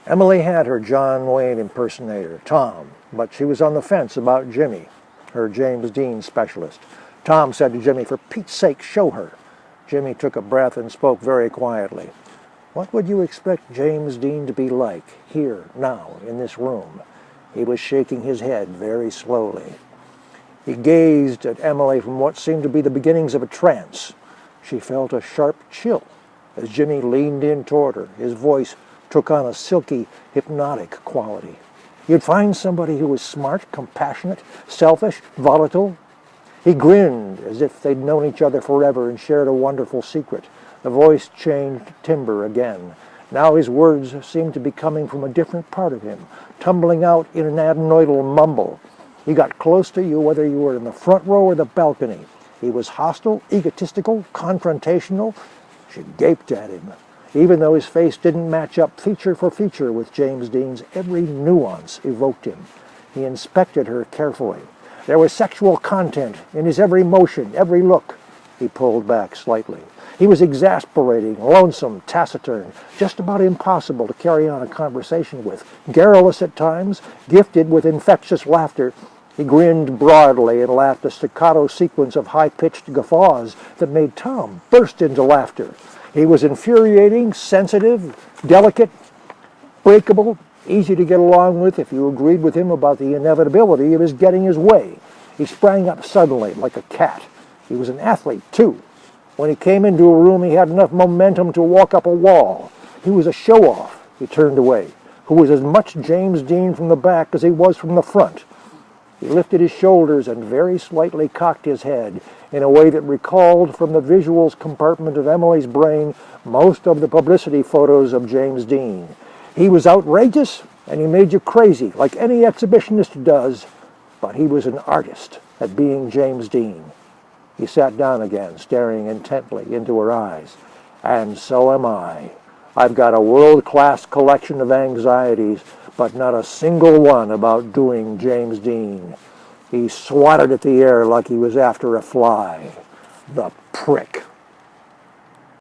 Emily had her John Wayne impersonator, Tom, but she was on the fence about Jimmy, her James Dean specialist. Tom said to Jimmy, "For Pete's sake, show her." Jimmy took a breath and spoke very quietly. "What would you expect James Dean to be like, here, now, in this room?" He was shaking his head very slowly. He gazed at Emily from what seemed to be the beginnings of a trance. She felt a sharp chill as Jimmy leaned in toward her. His voice took on a silky, hypnotic quality. You'd find somebody who was smart, compassionate, selfish, volatile. He grinned as if they'd known each other forever and shared a wonderful secret. The voice changed timbre again. Now his words seemed to be coming from a different part of him, tumbling out in an adenoidal mumble. He got close to you whether you were in the front row or the balcony. He was hostile, egotistical, confrontational. She gaped at him. Even though his face didn't match up feature for feature with James Dean's, every nuance evoked him. He inspected her carefully. There was sexual content in his every motion, every look. He pulled back slightly. He was exasperating, lonesome, taciturn, just about impossible to carry on a conversation with. Garrulous at times, gifted with infectious laughter, he grinned broadly and laughed a staccato sequence of high-pitched guffaws that made Tom burst into laughter. He was infuriating, sensitive, delicate, breakable, easy to get along with if you agreed with him about the inevitability of his getting his way. He sprang up suddenly, like a cat. He was an athlete, too. When he came into a room, he had enough momentum to walk up a wall. He was a show-off, he turned away, who was as much James Dean from the back as he was from the front. He lifted his shoulders and very slightly cocked his head in a way that recalled from the visuals compartment of Emily's brain most of the publicity photos of James Dean. He was outrageous, and he made you crazy, like any exhibitionist does, but he was an artist at being James Dean. He sat down again, staring intently into her eyes. "And so am I. I've got a world-class collection of anxieties, but not a single one about doing James Dean." He swatted at the air like he was after a fly. The prick.